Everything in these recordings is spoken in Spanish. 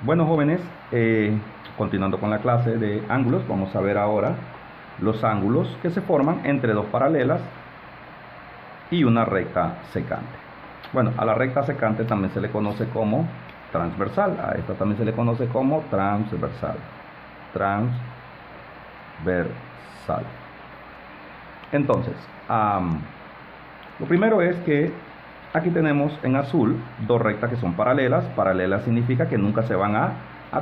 Bueno, jóvenes, continuando con la clase de ángulos, vamos a ver ahora los ángulos que se forman entre dos paralelas y una recta secante. Bueno, a la recta secante también se le conoce como transversal. A esta también se le conoce como transversal. Transversal. Entonces, lo primero es que aquí tenemos en azul dos rectas que son paralelas. Paralelas significa que nunca se van a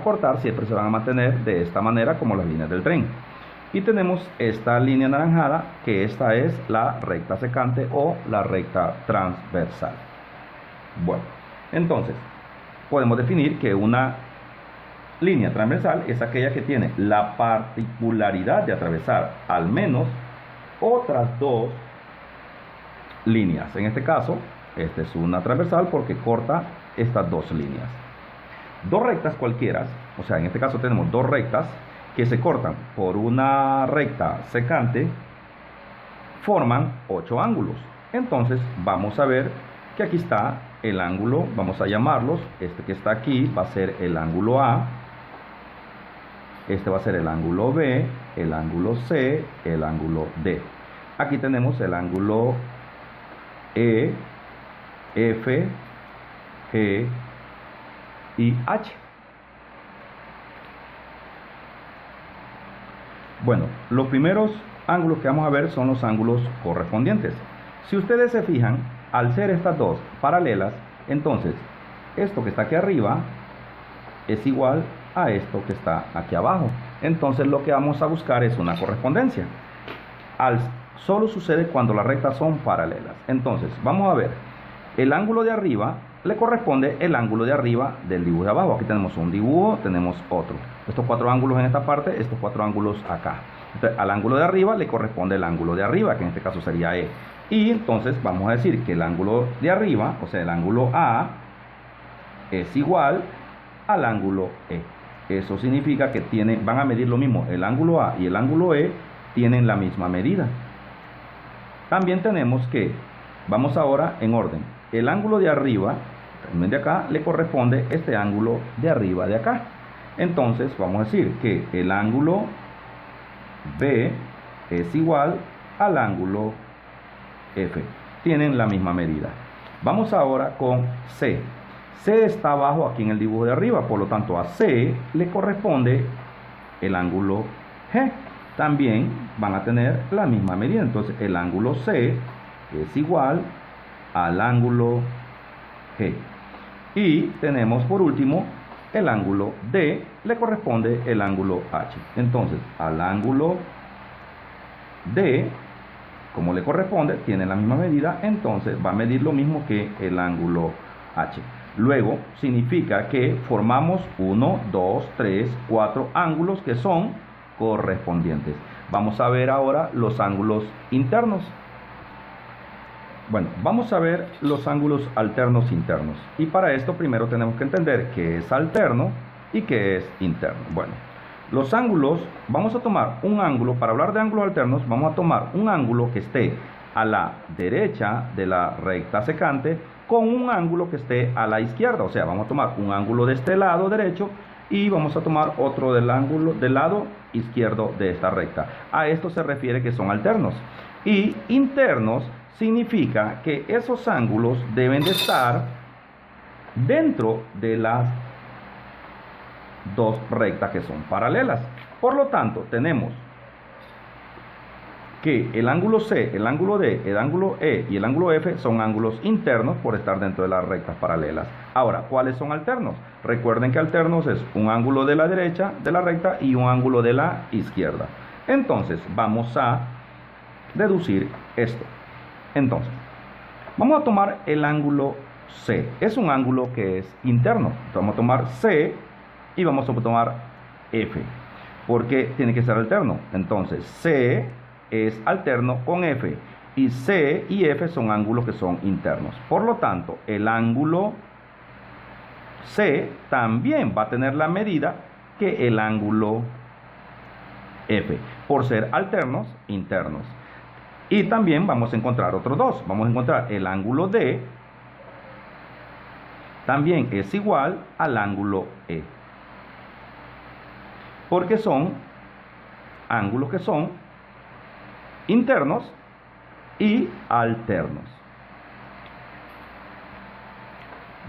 cortar, siempre se van a mantener de esta manera como las líneas del tren. Y tenemos esta línea anaranjada, que esta es la recta secante o la recta transversal. Bueno, entonces podemos definir que una línea transversal es aquella que tiene la particularidad de atravesar al menos otras dos líneas. En este caso, esta es una transversal porque corta estas dos líneas. Dos rectas cualquiera, o sea, en este caso tenemos dos rectas que se cortan por una recta secante, forman 8 ángulos. Entonces vamos a ver que aquí está el ángulo, vamos a llamarlos, este que está aquí va a ser el ángulo A, este va a ser el ángulo B, el ángulo C, el ángulo D. Aquí tenemos el ángulo E, F, G y H. Bueno, los primeros ángulos que vamos a ver son los ángulos correspondientes. Si ustedes se fijan, al ser estas dos paralelas, entonces esto que está aquí arriba es igual a esto que está aquí abajo. Entonces lo que vamos a buscar es una correspondencia. Solo sucede cuando las rectas son paralelas. Entonces vamos a ver, el ángulo de arriba le corresponde el ángulo de arriba del dibujo de abajo. Aquí tenemos un dibujo, tenemos otro. Estos 4 ángulos en esta parte, estos 4 ángulos acá. Entonces, al ángulo de arriba le corresponde el ángulo de arriba, que en este caso sería E. Y entonces vamos a decir que el ángulo de arriba, o sea, el ángulo A, es igual al ángulo E. Eso significa que van a medir lo mismo. El ángulo A y el ángulo E tienen la misma medida. También tenemos que, vamos ahora en orden, el ángulo de arriba, también de acá, le corresponde este ángulo de arriba de acá. Entonces vamos a decir que el ángulo B es igual al ángulo F. Tienen la misma medida. Vamos ahora con C. C está abajo aquí en el dibujo de arriba, por lo tanto a C le corresponde el ángulo G. También van a tener la misma medida. Entonces el ángulo C es igual al ángulo G. Y tenemos por último el ángulo D, le corresponde el ángulo H. Entonces al ángulo D, como le corresponde, tiene la misma medida, entonces va a medir lo mismo que el ángulo H. Luego significa que formamos 1, 2, 3, 4 ángulos que son correspondientes. Vamos a ver ahora los ángulos internos. Bueno, vamos a ver los ángulos alternos internos. Y para esto primero tenemos que entender qué es alterno y qué es interno. Bueno, los ángulos, vamos a tomar un ángulo, para hablar de ángulos alternos, vamos a tomar un ángulo que esté a la derecha de la recta secante con un ángulo que esté a la izquierda. O sea, vamos a tomar un ángulo de este lado derecho y vamos a tomar otro del lado izquierdo de esta recta. A esto se refiere que son alternos. Y internos significa que esos ángulos deben de estar dentro de las dos rectas que son paralelas. Por lo tanto, tenemos que el ángulo C, el ángulo D, el ángulo E y el ángulo F son ángulos internos por estar dentro de las rectas paralelas. Ahora, ¿cuáles son alternos? Recuerden que alternos es un ángulo de la derecha de la recta y un ángulo de la izquierda. Entonces, vamos a deducir esto. Entonces, vamos a tomar el ángulo C. Es un ángulo que es interno. Vamos a tomar C y vamos a tomar F. Porque tiene que ser alterno. Entonces, C es alterno con F. Y C y F son ángulos que son internos. Por lo tanto, el ángulo C también va a tener la medida que el ángulo F, por ser alternos internos. Y también vamos a encontrar otros dos. Vamos a encontrar el ángulo D, también es igual al ángulo E. porque son ángulos que son internos y alternos.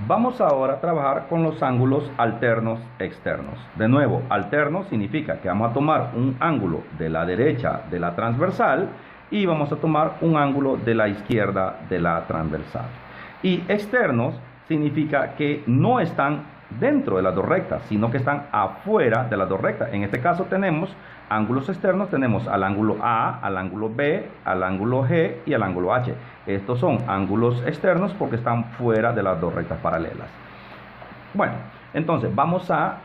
Vamos ahora a trabajar con los ángulos alternos externos. De nuevo, alterno significa que vamos a tomar un ángulo de la derecha de la transversal y vamos a tomar un ángulo de la izquierda de la transversal. Y externos significa que no están dentro de las dos rectas, sino que están afuera de las dos rectas. En este caso tenemos ángulos externos, tenemos al ángulo A, al ángulo B, al ángulo G y al ángulo H. Estos son ángulos externos porque están fuera de las dos rectas paralelas. Bueno, entonces vamos a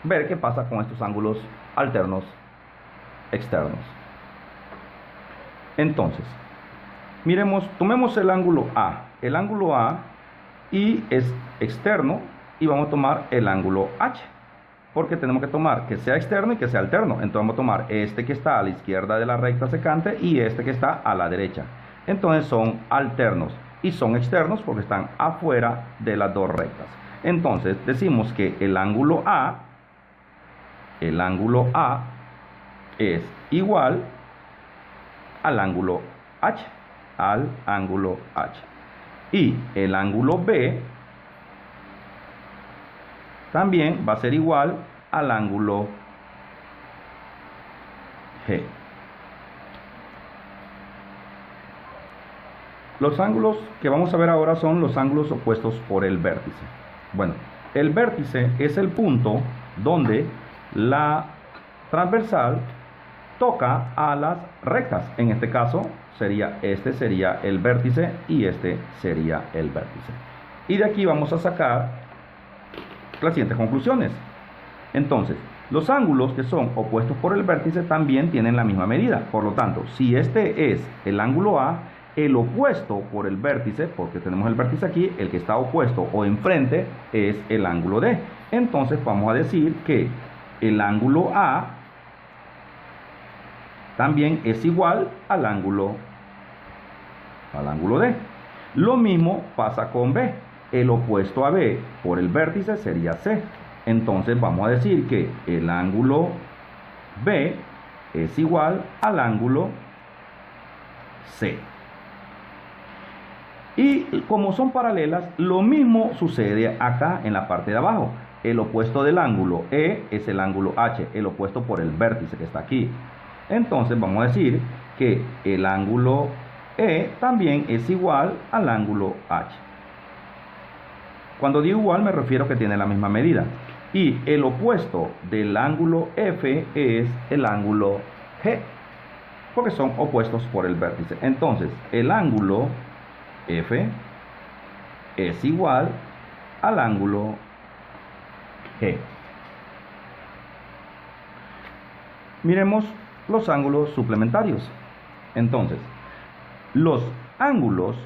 ver qué pasa con estos ángulos alternos externos. Entonces, miremos, tomemos el ángulo A. El ángulo A y es externo y vamos a tomar el ángulo H. Porque tenemos que tomar que sea externo y que sea alterno. Entonces vamos a tomar este que está a la izquierda de la recta secante y este que está a la derecha. Entonces son alternos y son externos porque están afuera de las dos rectas. Entonces decimos que el ángulo A es igual al ángulo H. Y el ángulo B también va a ser igual al ángulo G. Los ángulos que vamos a ver ahora son los ángulos opuestos por el vértice. Bueno, el vértice es el punto donde la transversal toca a las rectas. En este caso este sería el vértice y este sería el vértice. Y de aquí vamos a sacar las siguientes conclusiones. Entonces, los ángulos que son opuestos por el vértice también tienen la misma medida. Por lo tanto, si este es el ángulo A, el opuesto por el vértice, porque tenemos el vértice aquí, el que está opuesto o enfrente es el ángulo D. Entonces vamos a decir que el ángulo A también es igual al ángulo D. Lo mismo pasa con B. El opuesto a B por el vértice sería C. Entonces vamos a decir que el ángulo B es igual al ángulo C. Y como son paralelas, lo mismo sucede acá en la parte de abajo. El opuesto del ángulo E es el ángulo H, el opuesto por el vértice que está aquí. Entonces vamos a decir que el ángulo E también es igual al ángulo H. Cuando digo igual me refiero a que tiene la misma medida. Y el opuesto del ángulo F es el ángulo G, porque son opuestos por el vértice. Entonces el ángulo F es igual al ángulo G. Miremos los ángulos suplementarios. Entonces, los ángulos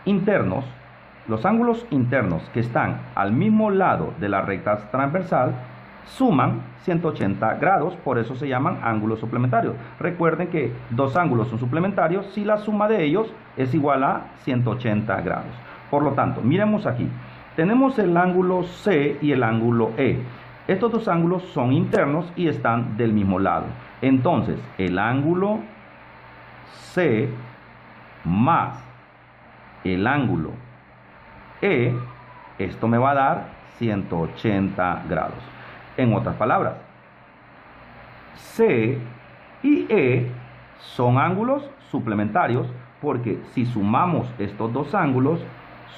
internos que están al mismo lado de la recta transversal suman 180 grados, por eso se llaman ángulos suplementarios. Recuerden que dos ángulos son suplementarios si la suma de ellos es igual a 180 grados. Por lo tanto, miremos aquí. Tenemos el ángulo C y el ángulo E. Estos dos ángulos son internos y están del mismo lado. Entonces, el ángulo C más el ángulo E, esto me va a dar 180 grados. En otras palabras, C y E son ángulos suplementarios porque si sumamos estos dos ángulos,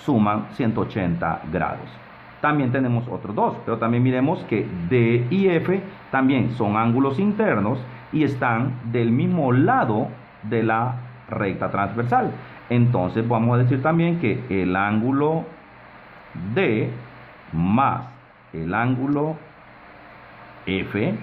suman 180 grados. También tenemos otros dos, pero también miremos que D y F también son ángulos internos y están del mismo lado de la recta transversal. Entonces vamos a decir también que el ángulo D más el ángulo F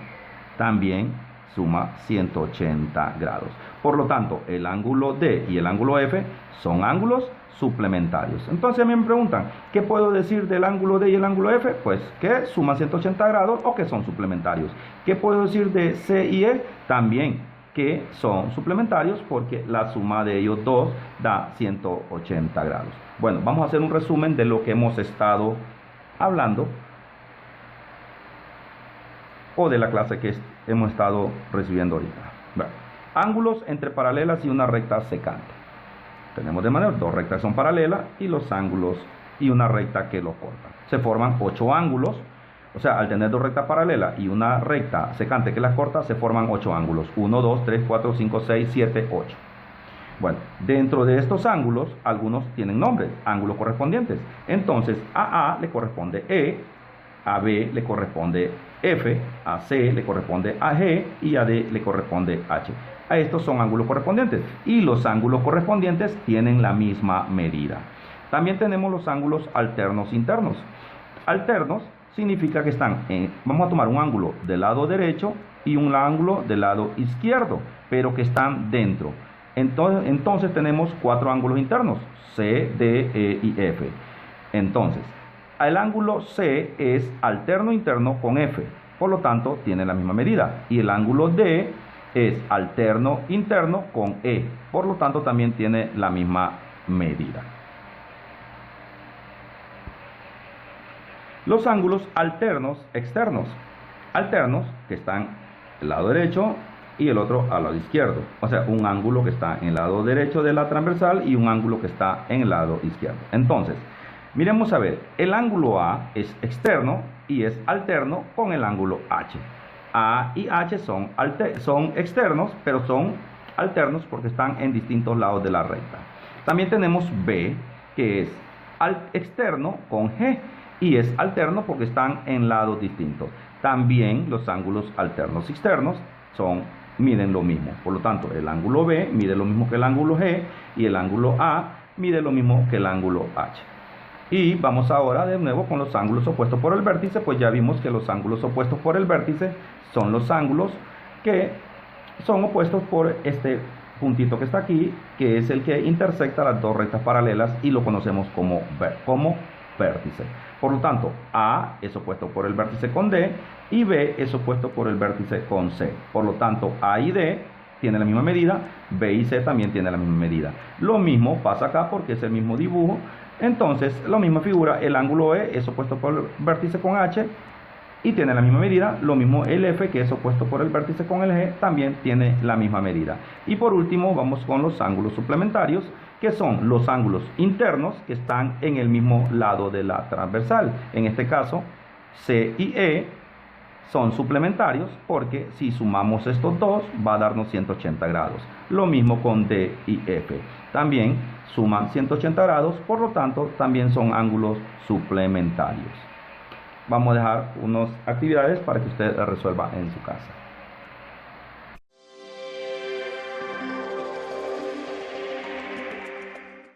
también suma 180 grados. Por lo tanto, el ángulo D y el ángulo F son ángulos suplementarios. Entonces a mí me preguntan, ¿qué puedo decir del ángulo D y el ángulo F? Pues que suman 180 grados o que son suplementarios. ¿Qué puedo decir de C y E? También que son suplementarios porque la suma de ellos dos da 180 grados. Bueno, vamos a hacer un resumen de lo que hemos estado hablando o de la clase que hemos estado recibiendo ahorita. Bueno, ángulos entre paralelas y una recta secante. Tenemos de manera dos rectas son paralelas y los ángulos y una recta que los cortan. Se forman 8 ángulos. O sea, al tener dos rectas paralelas y una recta secante que las corta, se forman 8 ángulos. 1, 2, 3, 4, 5, 6, 7, 8. Bueno, dentro de estos ángulos, algunos tienen nombres, ángulos correspondientes. Entonces, a A le corresponde E, a B le corresponde F, a C le corresponde AG y a D le corresponde H. A estos son ángulos correspondientes. Y los ángulos correspondientes tienen la misma medida. También tenemos los ángulos alternos internos. Alternos significa que están vamos a tomar un ángulo del lado derecho y un ángulo del lado izquierdo, pero que están dentro. Entonces tenemos 4 ángulos internos, C, D, E y F. Entonces, el ángulo C es alterno interno con F, por lo tanto tiene la misma medida. Y el ángulo D es alterno interno con E, por lo tanto también tiene la misma medida. Los ángulos alternos externos. Alternos que están al lado derecho y el otro al lado izquierdo. O sea, un ángulo que está en el lado derecho de la transversal y un ángulo que está en el lado izquierdo. Entonces, miremos a ver, el ángulo A es externo y es alterno con el ángulo H. A y H son externos, pero son alternos porque están en distintos lados de la recta. También tenemos B, que es externo con G. Y es alterno porque están en lados distintos. También los ángulos alternos externos miden lo mismo. Por lo tanto, el ángulo B mide lo mismo que el ángulo G y el ángulo A mide lo mismo que el ángulo H. Y vamos ahora de nuevo con los ángulos opuestos por el vértice, pues ya vimos que los ángulos opuestos por el vértice son los ángulos que son opuestos por este puntito que está aquí, que es el que intersecta las dos rectas paralelas y lo conocemos como vértice. Por lo tanto, A es opuesto por el vértice con D y B es opuesto por el vértice con C. Por lo tanto, A y D tienen la misma medida, B y C también tienen la misma medida. Lo mismo pasa acá porque es el mismo dibujo. Entonces, la misma figura, el ángulo E es opuesto por el vértice con H y tiene la misma medida. Lo mismo el F, que es opuesto por el vértice con el G, también tiene la misma medida. Y por último, vamos con los ángulos suplementarios, que son los ángulos internos que están en el mismo lado de la transversal. En este caso, C y E son suplementarios porque si sumamos estos dos va a darnos 180 grados. Lo mismo con D y F. También suman 180 grados, por lo tanto también son ángulos suplementarios. Vamos a dejar unas actividades para que usted resuelva en su casa.